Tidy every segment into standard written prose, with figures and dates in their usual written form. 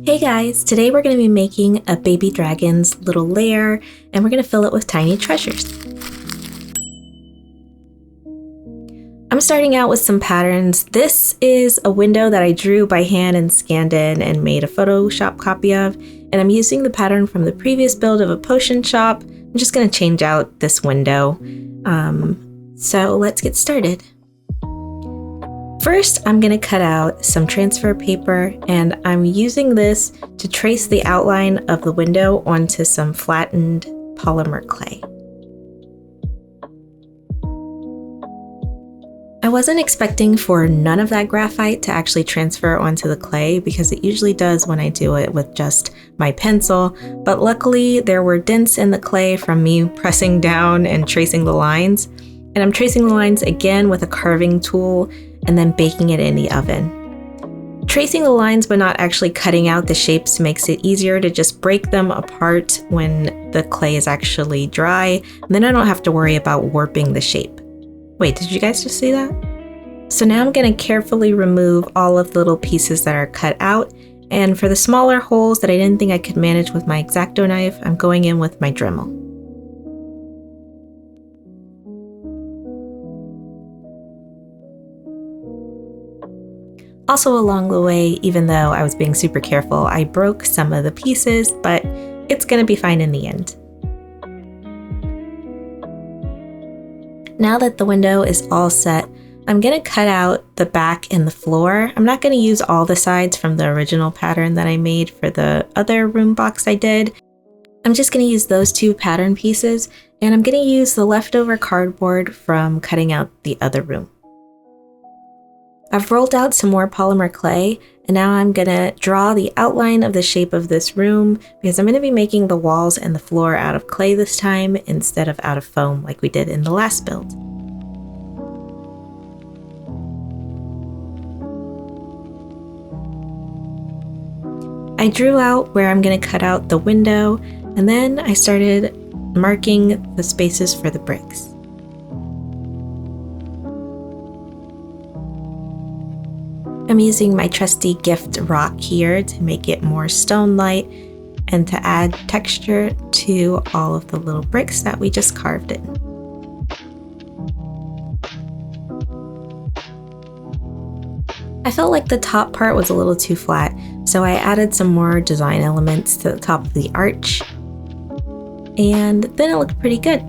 Hey guys, today we're going to be making a baby dragon's little lair and we're going to fill it with tiny treasures. I'm starting out with some patterns. This is a window that I drew by hand and scanned in and made a Photoshop copy of, and I'm using the pattern from the previous build of a potion shop. I'm just going to change out this window. So let's get started. First, I'm going to cut out some transfer paper, and I'm using this to trace the outline of the window onto some flattened polymer clay. I wasn't expecting for none of that graphite to actually transfer onto the clay because it usually does when I do it with just my pencil, but luckily there were dents in the clay from me pressing down and tracing the lines, and I'm tracing the lines again with a carving tool and then baking it in the oven. Tracing the lines but not actually cutting out the shapes makes it easier to just break them apart when the clay is actually dry, and then I don't have to worry about warping the shape. Wait, did you guys just see that? So now I'm going to carefully remove all of the little pieces that are cut out, and for the smaller holes that I didn't think I could manage with my X-Acto knife, I'm going in with my Dremel. Also along the way, even though I was being super careful, I broke some of the pieces, but it's going to be fine in the end. Now that the window is all set, I'm going to cut out the back and the floor. I'm not going to use all the sides from the original pattern that I made for the other room box I did. I'm just going to use those two pattern pieces, and I'm going to use the leftover cardboard from cutting out the other room. I've rolled out some more polymer clay, and now I'm going to draw the outline of the shape of this room because I'm going to be making the walls and the floor out of clay this time instead of out of foam like we did in the last build. I drew out where I'm going to cut out the window, and then I started marking the spaces for the bricks. I'm using my trusty gift rock here to make it more stone-like and to add texture to all of the little bricks that we just carved in. I felt like the top part was a little too flat, so I added some more design elements to the top of the arch, and then it looked pretty good.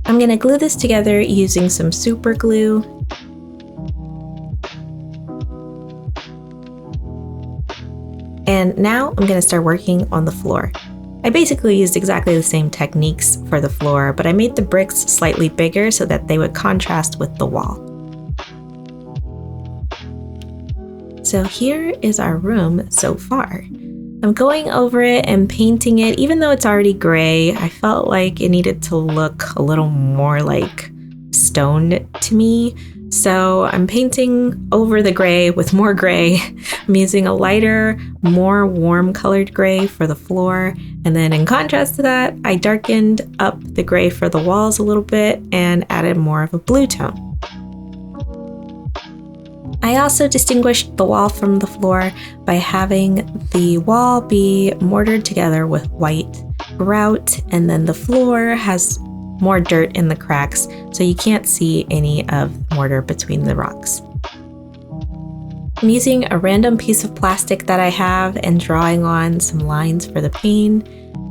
I'm going to glue this together using some super glue. And now I'm going to start working on the floor. I basically used exactly the same techniques for the floor, but I made the bricks slightly bigger so that they would contrast with the wall. So here is our room so far. I'm going over it and painting it. Even though it's already gray, I felt like it needed to look a little more like stone to me. So I'm painting over the gray with more gray. I'm using a lighter, more warm colored gray for the floor. And then in contrast to that, I darkened up the gray for the walls a little bit and added more of a blue tone. I also distinguished the wall from the floor by having the wall be mortared together with white grout, and then the floor has more dirt in the cracks, so you can't see any of the mortar between the rocks. I'm using a random piece of plastic that I have and drawing on some lines for the pane,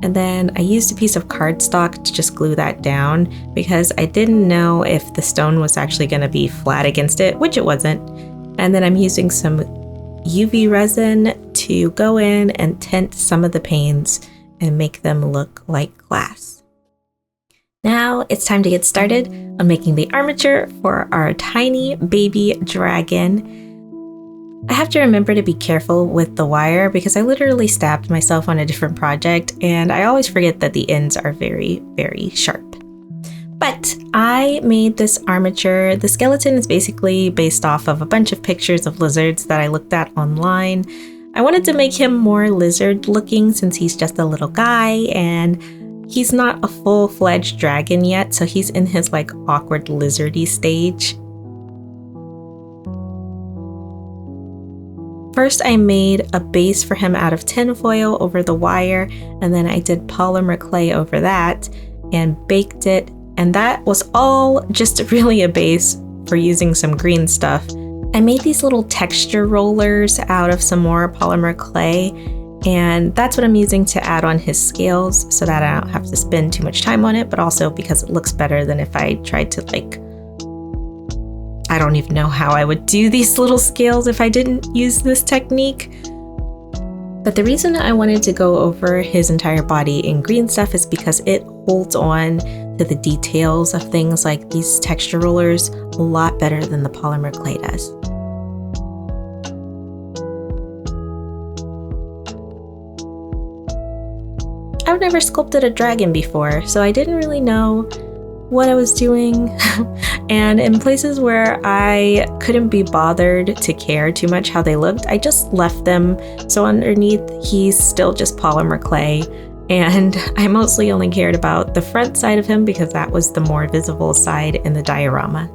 and then I used a piece of cardstock to just glue that down because I didn't know if the stone was actually going to be flat against it, which it wasn't. And then I'm using some UV resin to go in and tint some of the panes and make them look like glass. Now it's time to get started on making the armature for our tiny baby dragon. I have to remember to be careful with the wire because I literally stabbed myself on a different project, and I always forget that the ends are very, very sharp. But I made this armature. The skeleton is basically based off of a bunch of pictures of lizards that I looked at online. I wanted to make him more lizard looking since he's just a little guy, and he's not a full-fledged dragon yet, so he's in his like awkward lizardy stage. First, I made a base for him out of tinfoil over the wire, and then I did polymer clay over that and baked it. And that was all just really a base for using some green stuff. I made these little texture rollers out of some more polymer clay, and that's what I'm using to add on his scales so that I don't have to spend too much time on it, but also because it looks better than if I tried to like, I don't even know how I would do these little scales if I didn't use this technique. But the reason I wanted to go over his entire body in green stuff is because it holds on to the details of things like these texture rollers a lot better than the polymer clay does. I've never sculpted a dragon before, so I didn't really know what I was doing. And in places where I couldn't be bothered to care too much how they looked, I just left them. So underneath, he's still just polymer clay. And I mostly only cared about the front side of him because that was the more visible side in the diorama.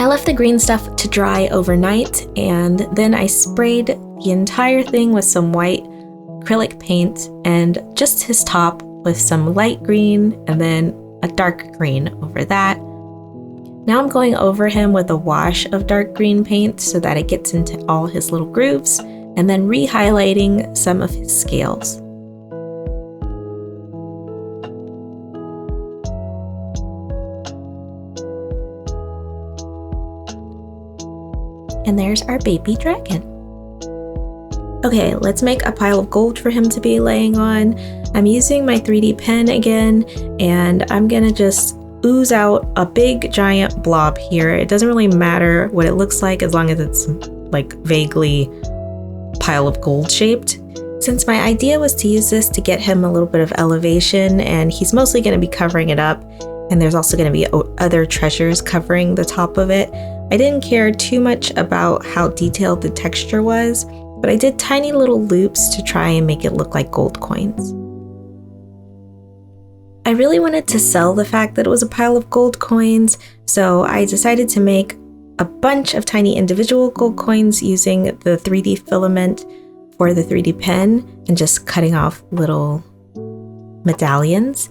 I left the green stuff to dry overnight, and then I sprayed the entire thing with some white acrylic paint and just his top with some light green and then a dark green over that. Now I'm going over him with a wash of dark green paint so that it gets into all his little grooves, and then re-highlighting some of his scales. And there's our baby dragon. Okay, let's make a pile of gold for him to be laying on. I'm using my 3D pen again, and I'm gonna just ooze out a big giant blob here. It doesn't really matter what it looks like as long as it's like vaguely pile of gold shaped. Since my idea was to use this to get him a little bit of elevation, and he's mostly gonna be covering it up, and there's also gonna be other treasures covering the top of it, I didn't care too much about how detailed the texture was, but I did tiny little loops to try and make it look like gold coins. I really wanted to sell the fact that it was a pile of gold coins, so I decided to make a bunch of tiny individual gold coins using the 3D filament for the 3D pen and just cutting off little medallions.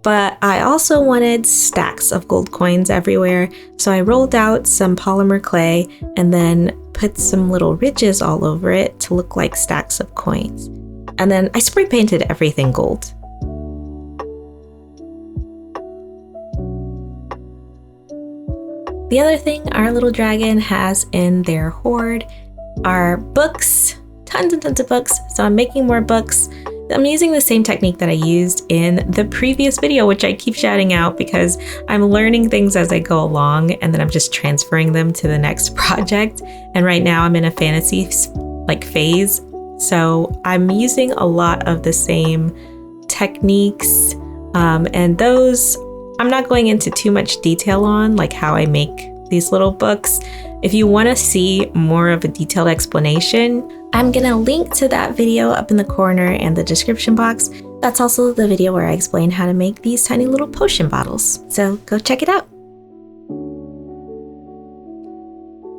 But I also wanted stacks of gold coins everywhere, so I rolled out some polymer clay and then put some little ridges all over it to look like stacks of coins. And then I spray painted everything gold. The other thing our little dragon has in their hoard are books, tons and tons of books. So I'm making more books. I'm using the same technique that I used in the previous video, which I keep shouting out because I'm learning things as I go along and then I'm just transferring them to the next project. And right now I'm in a fantasy phase. So I'm using a lot of the same techniques, and those I'm not going into too much detail on, like how I make these little books. If you want to see more of a detailed explanation, I'm gonna link to that video up in the corner and the description box. That's also the video where I explain how to make these tiny little potion bottles. So go check it out.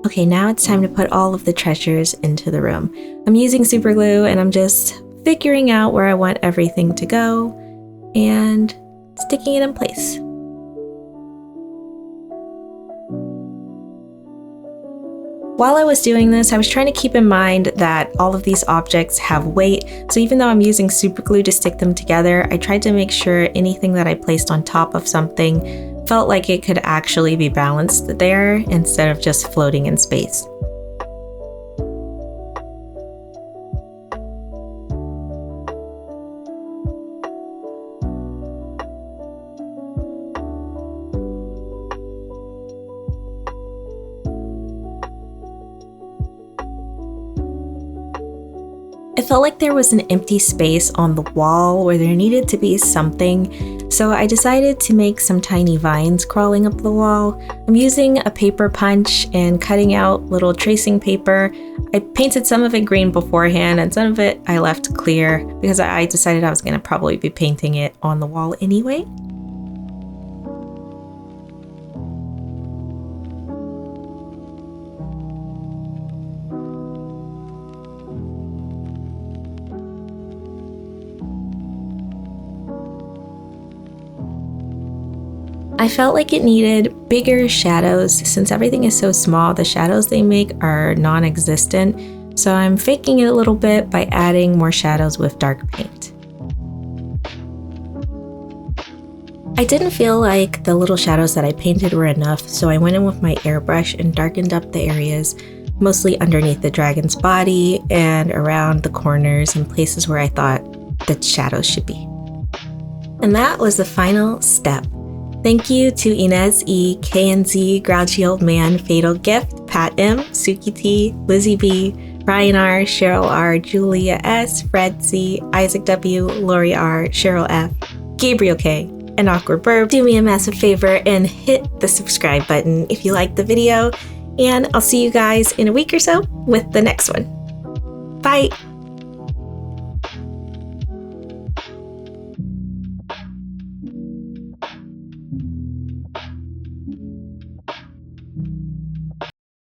Okay, now it's time to put all of the treasures into the room. I'm using super glue and I'm just figuring out where I want everything to go and sticking it in place. While I was doing this, I was trying to keep in mind that all of these objects have weight, so even though I'm using super glue to stick them together, I tried to make sure anything that I placed on top of something felt like it could actually be balanced there instead of just floating in space. I felt like there was an empty space on the wall where there needed to be something, so I decided to make some tiny vines crawling up the wall. I'm using a paper punch and cutting out little tracing paper. I painted some of it green beforehand and some of it I left clear because I decided I was going to probably be painting it on the wall anyway. I felt like it needed bigger shadows. Since everything is so small, the shadows they make are non-existent, so I'm faking it a little bit by adding more shadows with dark paint. I didn't feel like the little shadows that I painted were enough, so I went in with my airbrush and darkened up the areas, mostly underneath the dragon's body and around the corners and places where I thought the shadows should be. And that was the final step. Thank you to Inez E, KNZ, Grouchy Old Man, Fatal Gift, Pat M, Suki T, Lizzie B, Ryan R, Cheryl R, Julia S, Fred C, Isaac W, Lori R, Cheryl F, Gabriel K, and Awkward Burb. Do me a massive favor and hit the subscribe button if you liked the video, and I'll see you guys in a week or so with the next one. Bye!